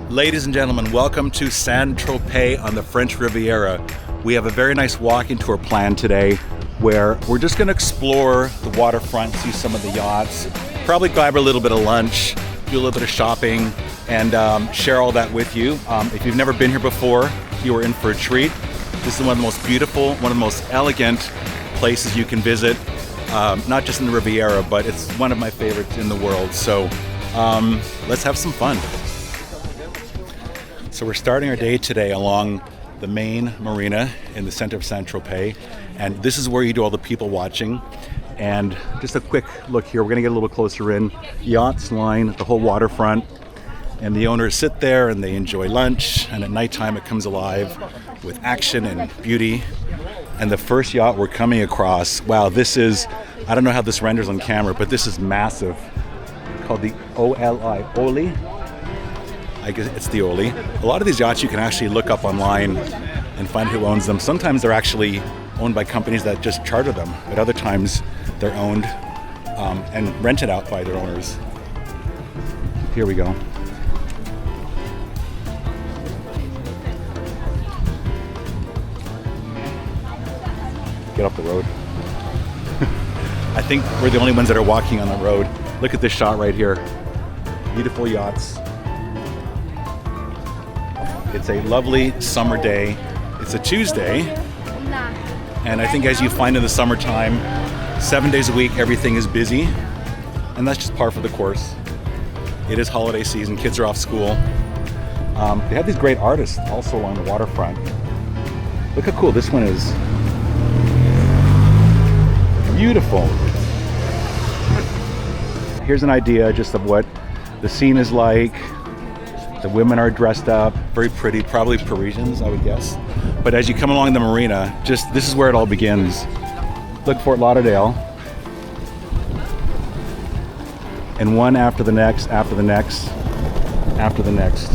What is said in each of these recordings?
Ladies and gentlemen, welcome to Saint-Tropez on the French Riviera. We have a very nice walking tour planned today where we're just going to explore the waterfront, see some of the yachts, probably grab a little bit of lunch, do a little bit of shopping, and share all that with you. If you've never been here before, you are in for a treat. This is one of the most beautiful, one of the most elegant places you can visit, not just in the Riviera, but it's one of my favorites in the world. So let's have some fun. So we're starting our day today along the main marina in the center of Saint-Tropez, and this is where you do all the people watching. And just a quick look here, we're gonna get a little closer in. Yachts line the whole waterfront, and the owners sit there and they enjoy lunch, and at nighttime it comes alive with action and beauty. And the first yacht we're coming across, wow, this is, I don't know how this renders on camera, but this is massive, called the Oli. I guess it's the Oli. A lot of these yachts you can actually look up online and find who owns them. Sometimes they're actually owned by companies that just charter them, but other times they're owned and rented out by their owners. Here we go. Get off the road. I think we're the only ones that are walking on the road. Look at this shot right here. Beautiful yachts. It's a lovely summer day. It's a Tuesday, and I think as you find in the summertime, 7 days a week, everything is busy, and that's just par for the course. It is holiday season, kids are off school. They have these great artists also along the waterfront. Look how cool this one is. Beautiful. Here's an idea just of what the scene is like. The women are dressed up, very pretty, probably Parisians, I would guess. But as you come along the marina, just this is where it all begins. Look, Fort Lauderdale. And one after the next, after the next, after the next.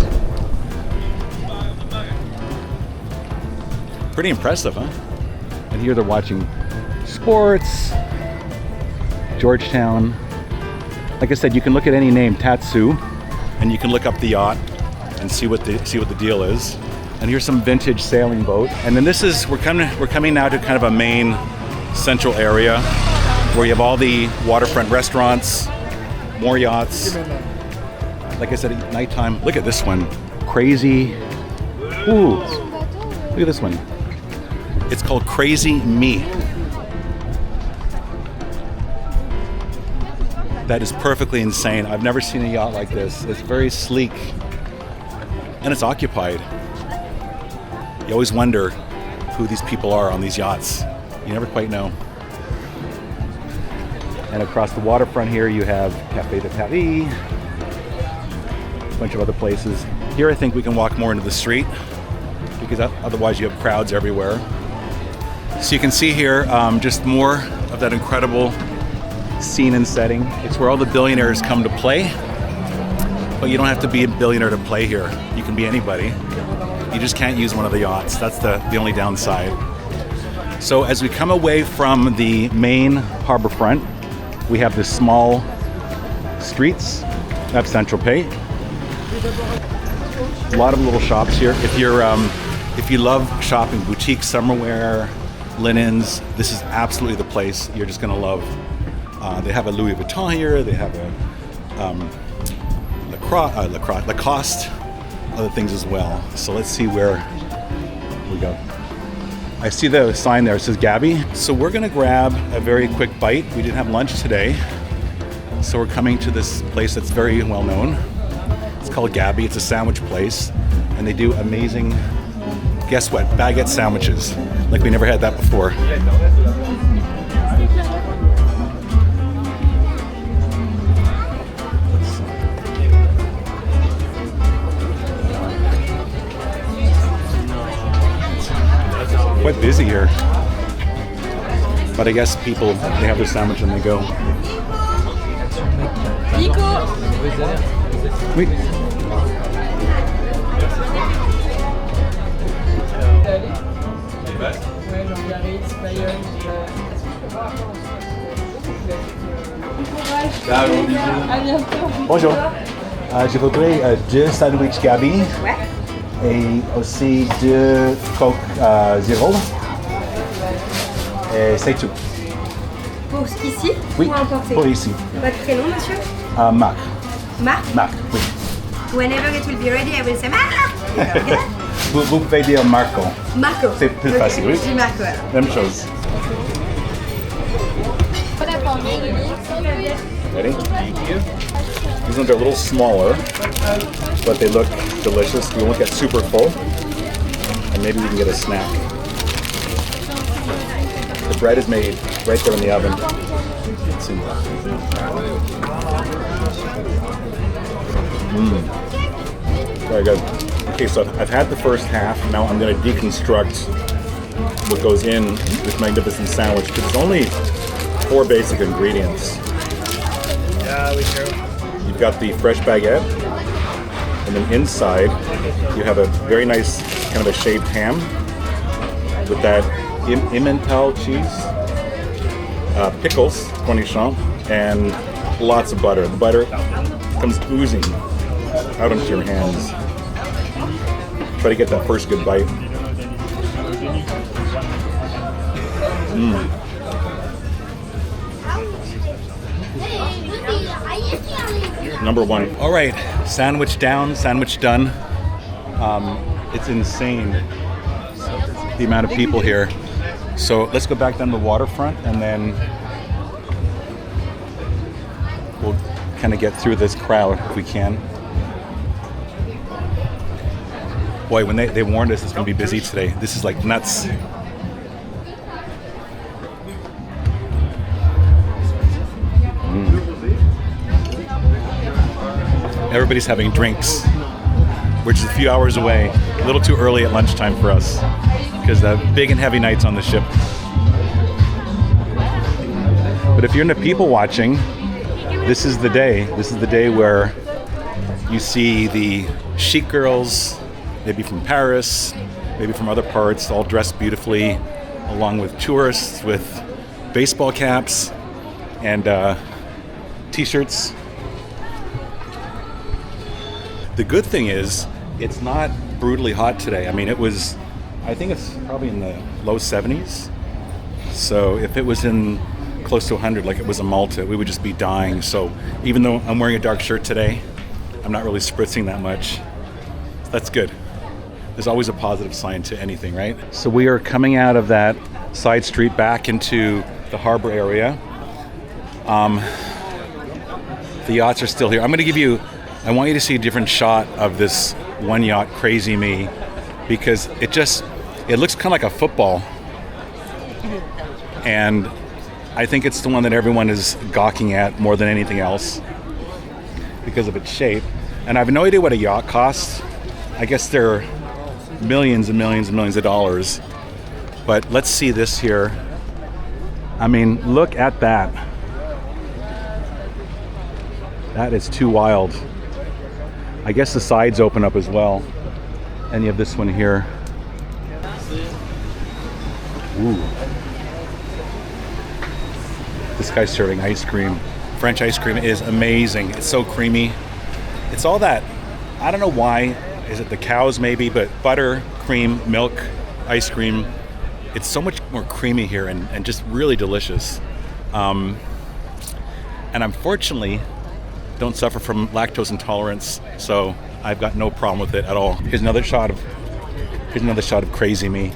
Pretty impressive, huh? And here they're watching sports, Georgetown. Like I said, you can look at any name, Tatsu, and you can look up the yacht and see what the deal is. And here's some vintage sailing boat. And then this is we're coming now to kind of a main central area where you have all the waterfront restaurants, more yachts. Like I said, at nighttime. Look at this one, crazy. Ooh, look at this one. It's called Crazy Me. That is perfectly insane. I've never seen a yacht like this. It's very sleek and it's occupied. You always wonder who these people are on these yachts. You never quite know. And across the waterfront here you have Café de Paris, a bunch of other places. Here I think we can walk more into the street because otherwise you have crowds everywhere. So you can see here just more of that incredible scene and setting. It's where all the billionaires come to play, but you don't have to be a billionaire to play here. You can be anybody. You just can't use one of the yachts. That's the only downside. So as we come away from the main harbor front, we have the small streets. That's Saint-Tropez. A lot of little shops here. If you love shopping, boutique summerwear, linens, this is absolutely the place you're just gonna love. They have a Louis Vuitton here, they have a Lacoste, other things as well. So let's see where we go. I see the sign there, it says Gaby. So we're gonna grab a very quick bite. We didn't have lunch today. So we're coming to this place that's very well known. It's called Gaby, it's a sandwich place. And they do amazing, guess what, baguette sandwiches. Like we never had that before. Quite busy here, but I guess people, they have their sandwich and they go. Oui. À bientôt. Bonjour. Je voudrais deux sandwichs Gaby Ouais. et aussi deux Coke Zero. Et c'est tout. Pour ici Oui, ou emporter? pour ici. Votre prénom, monsieur? Marc. Marc? Marc, oui. Whenever it will be ready, I will say Marc! Very good. Vous pouvez dire Marco. Marco. C'est plus Ok, facile, oui. Je dis Marco alors. Même chose. Ready? These ones are a little smaller, but they look delicious. We won't get super full, and maybe we can get a snack. The bread is made right there in the oven. Let's see. Very good. Okay, so I've had the first half. Now I'm going to deconstruct what goes in this magnificent sandwich because it's only 4 basic ingredients. Yeah, we do. You've got the fresh baguette, and then inside you have a very nice kind of a shaved ham with that Emmental cheese, pickles, cornichon, and lots of butter. The butter comes oozing out into your hands. Try to get that first good bite. Number one. All right, sandwich down, sandwich done. It's insane, the amount of people here. So let's go back down to the waterfront and then we'll kind of get through this crowd if we can. Boy, when they warned us it's going to be busy today, this is like nuts. Everybody's having drinks, which is a few hours away. A little too early at lunchtime for us because the big and heavy nights on the ship. But if you're into people watching, this is the day. This is the day where you see the chic girls, maybe from Paris, maybe from other parts, all dressed beautifully, along with tourists with baseball caps and t-shirts. The good thing is, it's not brutally hot today. I mean, I think it's probably in the low 70s. So if it was in close to 100, like it was in Malta, we would just be dying. So even though I'm wearing a dark shirt today, I'm not really spritzing that much. That's good. There's always a positive sign to anything, right? So we are coming out of that side street back into the harbor area. The yachts are still here. I want you to see a different shot of this one yacht, Crazy Me, because it looks kind of like a football. And I think it's the one that everyone is gawking at more than anything else because of its shape. And I have no idea what a yacht costs. I guess they're millions and millions and millions of dollars. But let's see this here. I mean, look at that. That is too wild. I guess the sides open up as well. And you have this one here. Ooh. This guy's serving ice cream. French ice cream is amazing. It's so creamy. It's all that, I don't know why. Is it the cows maybe? But butter, cream, milk, ice cream. It's so much more creamy here and just really delicious. And unfortunately, don't suffer from lactose intolerance, so I've got no problem with it at all. Here's another shot of Crazy Me.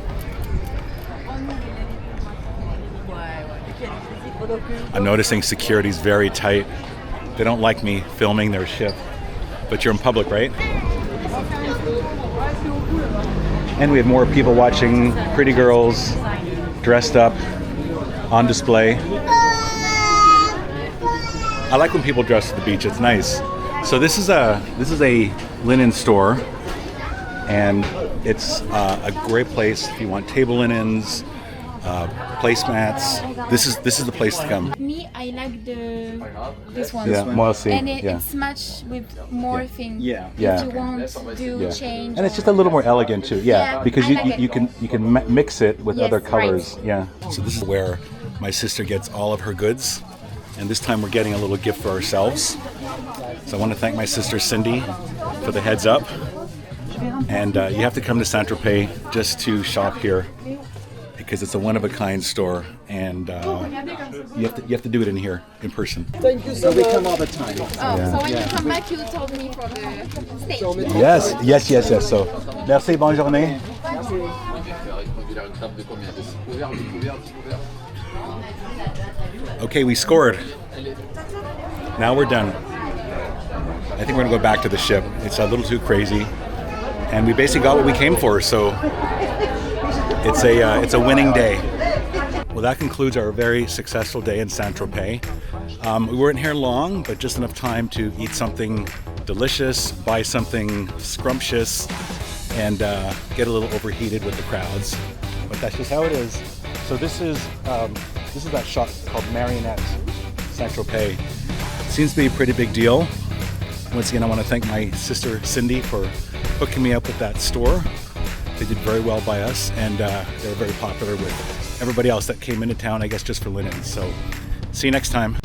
I'm noticing security's very tight. They don't like me filming their ship, but you're in public, right? And we have more people watching, pretty girls dressed up on display. I like when people dress for the beach. It's nice. So this is a linen store, and it's a great place if you want table linens, placemats. This is the place to come. Me, I like this one. Yeah, moi aussi. And Yeah. it's matched with more things. Yeah. Yeah. If you want to do Yeah. change. And it's just a little more elegant too. Yeah, Yeah, because I you like you can mix it with Yes, other colors. right. Yeah. So this is where my sister gets all of her goods. And this time we're getting a little gift for ourselves. So I want to thank my sister Cindy for the heads up. And you have to come to Saint-Tropez just to shop here because it's a one-of-a-kind store, and you have to do it in here in person. Thank you so much. We come all the time. Oh, so when you come back, you told me for the steak. Yes. So, merci, bonne journée. Okay, we scored. Now we're done. I think we're gonna go back to the ship. It's a little too crazy, and we basically got what we came for. So it's a winning day. Well, that concludes our very successful day in Saint-Tropez. We weren't here long, but just enough time to eat something delicious, buy something scrumptious, and get a little overheated with the crowds. But that's just how it is. So this is that shop called Marionette, Saint-Tropez. Seems to be a pretty big deal. Once again, I want to thank my sister Cindy for hooking me up with that store. They did very well by us, and they were very popular with everybody else that came into town, I guess, just for linens. So see you next time.